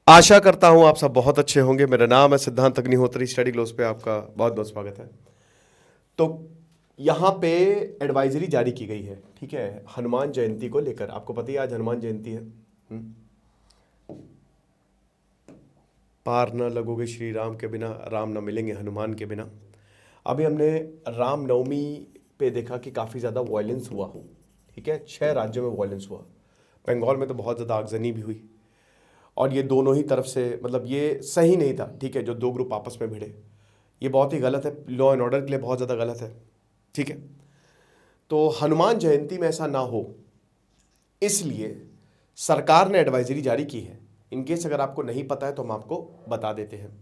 आशा करता हूं आप सब बहुत अच्छे होंगे। मेरा नाम है सिद्धांत अग्निहोत्री। स्टडी ग्लोस पे आपका बहुत बहुत स्वागत है। तो यहाँ पे एडवाइजरी जारी की गई है, ठीक है, हनुमान जयंती को लेकर। आपको पता ही है आज हनुमान जयंती है। पार न लगोगे श्री राम के बिना, राम न मिलेंगे हनुमान के बिना। अभी हमने राम नवमी पे देखा कि काफ़ी ज़्यादा वायलेंस हुआ, ठीक है, 6 राज्यों में वायलेंस हुआ। बंगाल में तो बहुत ज़्यादा आगजनी भी हुई और ये दोनों ही तरफ से, मतलब ये सही नहीं था, ठीक है, जो दो ग्रुप आपस में भिड़े, ये बहुत ही गलत है, लॉ एंड ऑर्डर के लिए बहुत ज़्यादा गलत है, ठीक है। तो हनुमान जयंती में ऐसा ना हो, इसलिए सरकार ने एडवाइजरी जारी की है। इनकेस अगर आपको नहीं पता है तो हम आपको बता देते हैं।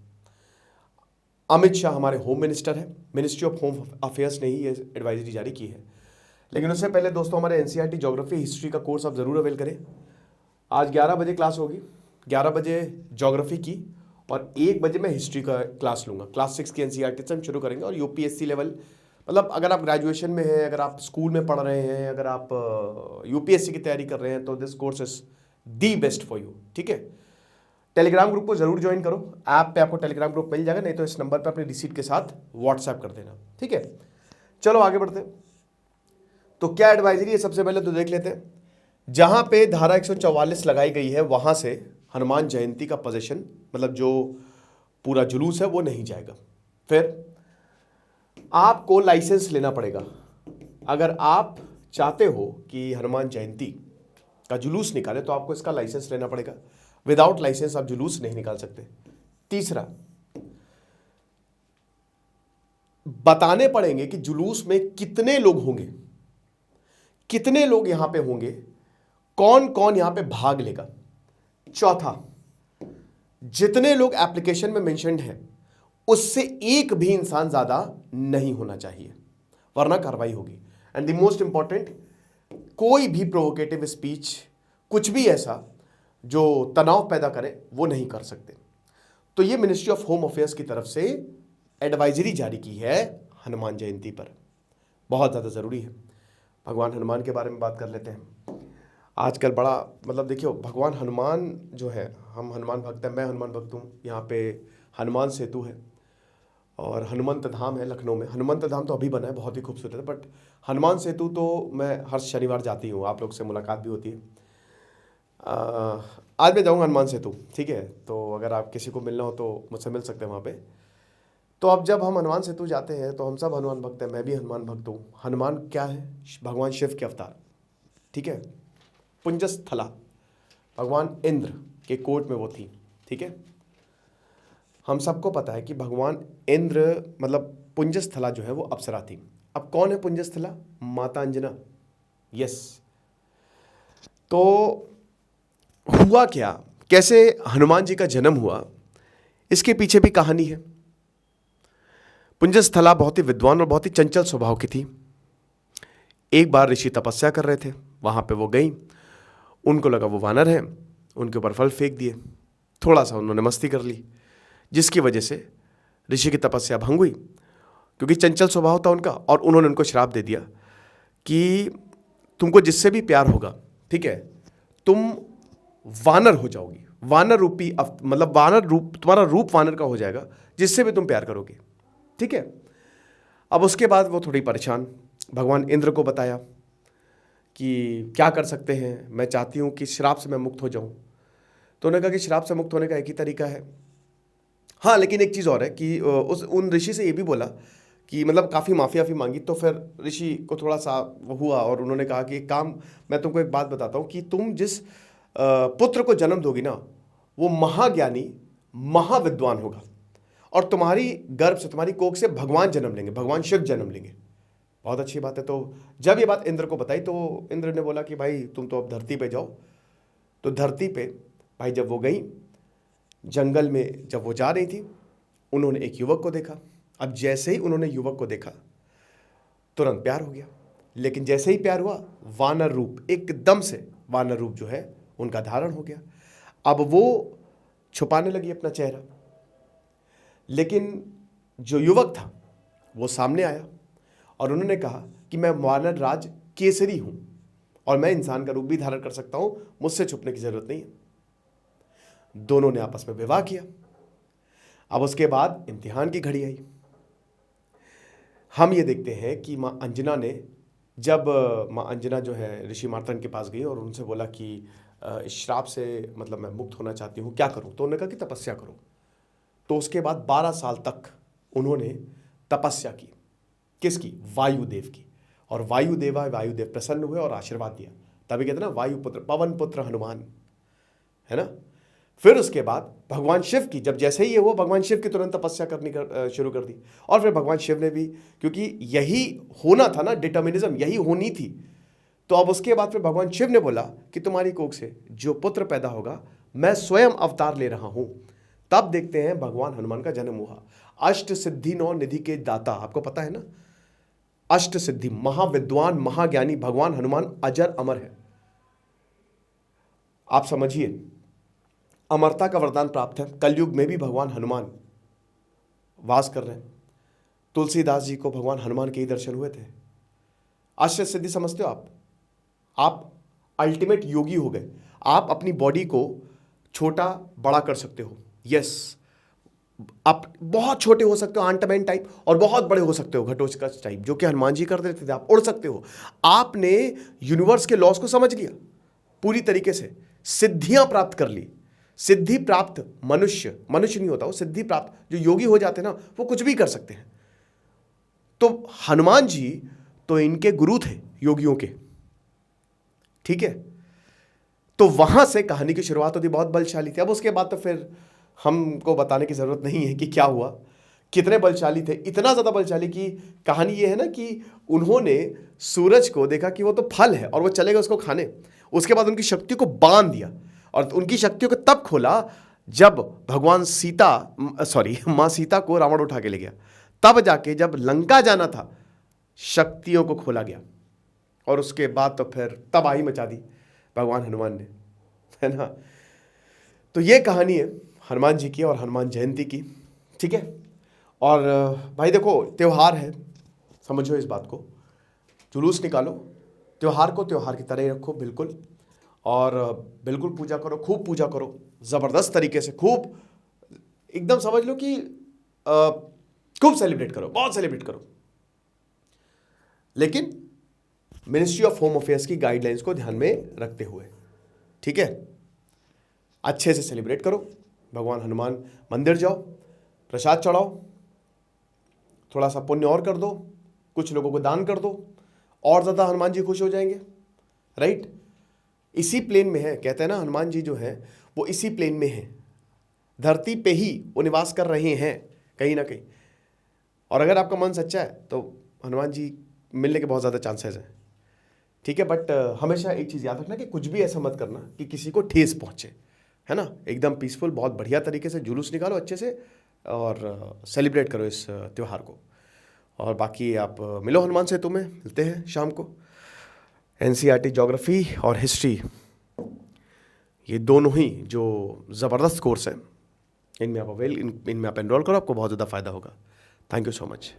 अमित शाह हमारे होम मिनिस्टर है, मिनिस्ट्री ऑफ होम अफेयर्स ने ही ये एडवाइजरी जारी की है। लेकिन उससे पहले दोस्तों, हमारे एनसीईआरटी ज्योग्राफी हिस्ट्री का कोर्स आप ज़रूर अवेल करें। आज 11 बजे क्लास होगी, 11 बजे ज्योग्राफी की और 1 बजे मैं हिस्ट्री का क्लास लूँगा। क्लास 6 की एनसीईआरटी से हम शुरू करेंगे और यूपीएससी लेवल, मतलब अगर आप ग्रेजुएशन में हैं, अगर आप स्कूल में पढ़ रहे हैं, अगर आप यूपीएससी की तैयारी कर रहे हैं, तो this course is the best for you, ठीक है। टेलीग्राम ग्रुप को जरूर ज्वाइन करो। ऐप पे आपको टेलीग्राम ग्रुप मिल जाएगा, नहीं तो इस नंबर पे अपनी रिसीट के साथ व्हाट्सएप कर देना, ठीक है। चलो आगे बढ़ते हैं। तो क्या एडवाइजरी है, सबसे पहले तो देख लेते हैं। जहां पे धारा 144 लगाई गई है, वहां से हनुमान जयंती का पोजीशन, मतलब जो पूरा जुलूस है, वो नहीं जाएगा। फिर आपको लाइसेंस लेना पड़ेगा। अगर आप चाहते हो कि हनुमान जयंती का जुलूस निकाले तो आपको इसका लाइसेंस लेना पड़ेगा। विदाउट लाइसेंस आप जुलूस नहीं निकाल सकते। तीसरा, बताने पड़ेंगे कि जुलूस में कितने लोग होंगे, कितने लोग यहां पे होंगे, कौन कौन यहां पे भाग लेगा। चौथा, जितने लोग एप्लीकेशन में मेंशन्ड हैं उससे एक भी इंसान ज्यादा नहीं होना चाहिए, वरना कार्रवाई होगी। एंड द मोस्ट इंपॉर्टेंट, कोई भी प्रोवोकेटिव स्पीच, कुछ भी ऐसा जो तनाव पैदा करे, वो नहीं कर सकते। तो ये मिनिस्ट्री ऑफ होम अफेयर्स की तरफ से एडवाइजरी जारी की है हनुमान जयंती पर, बहुत ज़्यादा ज़रूरी है। भगवान हनुमान के बारे में बात कर लेते हैं। आजकल बड़ा, मतलब देखियो, भगवान हनुमान जो है, हम हनुमान भक्त हैं, मैं हनुमान भक्त हूँ। यहाँ पे हनुमान सेतु है और हनुमंत धाम है लखनऊ में। हनुमंत धाम तो अभी बना है, बहुत ही खूबसूरत है, बट हनुमान सेतु तो मैं हर शनिवार जाती हूँ, आप लोग से मुलाकात भी होती है। आज मैं जाऊँगा हनुमान सेतु, ठीक है, तो अगर आप किसी को मिलना हो तो मुझसे मिल सकते हैं वहाँ पे। तो अब जब हम हनुमान सेतु जाते हैं तो हम सब हनुमान भक्त हैं, मैं भी हनुमान भक्त हूँ। हनुमान क्या है? भगवान शिव के अवतार, ठीक है। पुंजस्थला, भगवान इंद्र के कोर्ट में वो थी, ठीक है। हम सबको पता है कि भगवान इंद्र, मतलब पुंजस्थला जो है वो अप्सरा थी। अब कौन है पुंजस्थला? माता अंजना, यस। तो हुआ क्या, कैसे हनुमान जी का जन्म हुआ, इसके पीछे भी कहानी है। पुंजस्थला बहुत ही विद्वान और बहुत ही चंचल स्वभाव की थी। एक बार ऋषि तपस्या कर रहे थे, वहां पे वो गई, उनको लगा वो वानर है, उनके ऊपर फल फेंक दिए, थोड़ा सा उन्होंने मस्ती कर ली, जिसकी वजह से ऋषि की तपस्या भंग हुई, क्योंकि चंचल स्वभाव था उनका। और उन्होंने उनको श्राप दे दिया कि तुमको जिससे भी प्यार होगा, ठीक है, तुम वानर हो जाओगी, वानर रूपी, मतलब वानर रूप, तुम्हारा रूप वानर का हो जाएगा, जिससे भी तुम प्यार करोगे, ठीक है। अब उसके बाद वो थोड़ी परेशान, भगवान इंद्र को बताया कि क्या कर सकते हैं, मैं चाहती हूँ कि श्राप से मैं मुक्त हो जाऊँ। तो उन्होंने कहा कि श्राप से मुक्त होने का एक ही तरीका है, हाँ, लेकिन एक चीज़ और है कि उन ऋषि से ये भी बोला कि, मतलब काफ़ी माफ़ी मांगी। तो फिर ऋषि को थोड़ा सा वो हुआ और उन्होंने कहा कि एक काम, मैं तुमको एक बात बताता हूँ कि तुम जिस पुत्र को जन्म दोगी ना, वो महाज्ञानी, महाविद्वान होगा और तुम्हारी गर्भ से, तुम्हारी कोख से भगवान जन्म लेंगे, भगवान शिव जन्म लेंगे। बहुत अच्छी बात है। तो जब ये बात इंद्र को बताई तो इंद्र ने बोला कि भाई तुम तो अब धरती पे जाओ। तो धरती पे भाई जब वो गई, जंगल में जब वो जा रही थी, उन्होंने एक युवक को देखा। अब जैसे ही उन्होंने युवक को देखा, तुरंत प्यार हो गया। लेकिन जैसे ही प्यार हुआ, वानर रूप, एकदम से वानर रूप जो है उनका धारण हो गया। अब वो छुपाने लगी अपना चेहरा, लेकिन जो युवक था वो सामने आया और उन्होंने कहा कि मैं वानर राज केसरी हूं और मैं इंसान का रूप भी धारण कर सकता हूं, मुझसे छुपने की जरूरत नहीं है। दोनों ने आपस में विवाह किया। अब उसके बाद इम्तिहान की घड़ी आई। हम ये देखते हैं कि माँ अंजना ने, जब माँ अंजना जो है ऋषि मार्तंड के पास गई और उनसे बोला कि इस श्राप से मतलब मैं मुक्त होना चाहती हूँ, क्या करूँ? तो उन्होंने कहा कि तपस्या करो। तो उसके बाद 12 साल तक उन्होंने तपस्या की। किसकी? वायुदेव की। और वायुदेव प्रसन्न हुए और आशीर्वाद दिया। तभी कहते हैं ना, वायुपुत्र पवन पुत्र हनुमान, है ना। फिर उसके बाद भगवान शिव की, जब जैसे ही ये हुआ, भगवान शिव की तुरंत तपस्या करनी शुरू कर दी। और फिर भगवान शिव ने भी, क्योंकि यही होना था ना, डिटर्मिनिज्म यही होनी थी। तो अब उसके बाद फिर भगवान शिव ने बोला कि तुम्हारी कोख से जो पुत्र पैदा होगा मैं स्वयं अवतार ले रहा हूं। तब देखते हैं भगवान हनुमान का जन्म हुआ। अष्ट सिद्धि 9 निधि के दाता, आपको पता है ना, अष्ट सिद्धि, महाविद्वान महाज्ञानी भगवान हनुमान अजर अमर है। आप समझिए, अमरता का वरदान प्राप्त है। कलयुग में भी भगवान हनुमान वास कर रहे हैं। तुलसीदास जी को भगवान हनुमान के ही दर्शन हुए थे। अष्ट सिद्धि समझते हो आप अल्टीमेट योगी हो गए। आप अपनी बॉडी को छोटा बड़ा कर सकते हो। यस, आप बहुत छोटे हो सकते हो आंटमैन टाइप, और बहुत बड़े हो सकते हो घटोत्कच टाइप, जो कि हनुमान जी कर देते थे। आप उड़ सकते हो। आपने यूनिवर्स के लॉस को समझ लिया पूरी तरीके से, सिद्धियां प्राप्त कर ली। सिद्धि प्राप्त मनुष्य नहीं होता, वो सिद्धि प्राप्त जो योगी हो जाते हैं ना, वो कुछ भी कर सकते हैं। तो हनुमान जी तो इनके गुरु थे योगियों के, ठीक है। तो वहां से कहानी की शुरुआत होती, बहुत बलशाली थी। अब उसके बाद तो फिर हमको बताने की जरूरत नहीं है कि क्या हुआ, कितने बलशाली थे। इतना ज्यादा बलशाली कि कहानी ये है ना कि उन्होंने सूरज को देखा कि वो तो फल है और वो चले गए उसको खाने। उसके बाद उनकी शक्ति को बांध दिया, और उनकी शक्तियों को तब खोला जब भगवान माँ सीता को रावण उठा के ले गया। तब जाके जब लंका जाना था, शक्तियों को खोला गया। और उसके बाद तो फिर तबाही मचा दी भगवान हनुमान ने, है ना। तो ये कहानी है हनुमान जी की और हनुमान जयंती की, ठीक है। और भाई देखो, त्योहार है, समझो इस बात को, जुलूस निकालो, त्योहार को त्योहार की तरह ही रखो बिल्कुल। और बिल्कुल पूजा करो, खूब पूजा करो, ज़बरदस्त तरीके से, खूब एकदम समझ लो कि खूब सेलिब्रेट करो, बहुत सेलिब्रेट करो। लेकिन मिनिस्ट्री ऑफ होम अफेयर्स की गाइडलाइंस को ध्यान में रखते हुए, ठीक है। अच्छे से सेलिब्रेट करो। भगवान हनुमान मंदिर जाओ, प्रसाद चढ़ाओ, थोड़ा सा पुण्य और कर दो, कुछ लोगों को दान कर दो, और ज़्यादा हनुमान जी खुश हो जाएंगे, राइट। इसी प्लेन में है, कहते हैं ना, हनुमान जी जो है वो इसी प्लेन में है, धरती पे ही वो निवास कर रहे हैं कहीं ना कहीं। और अगर आपका मन सच्चा है तो हनुमान जी मिलने के बहुत ज़्यादा चांसेस हैं, ठीक है। बट हमेशा एक चीज़ याद रखना कि कुछ भी ऐसा मत करना कि किसी को ठेस पहुँचे, है ना। एकदम पीसफुल, बहुत बढ़िया तरीके से जुलूस निकालो अच्छे से, और सेलिब्रेट करो इस त्यौहार को। और बाकी आप मिलो हनुमान सेतु में, मिलते हैं शाम को। NCERT ज्योग्राफी और हिस्ट्री, ये दोनों ही जो ज़बरदस्त कोर्स हैं, इनमें आप एनरोल करो, आपको बहुत ज़्यादा फायदा होगा। Thank you so much.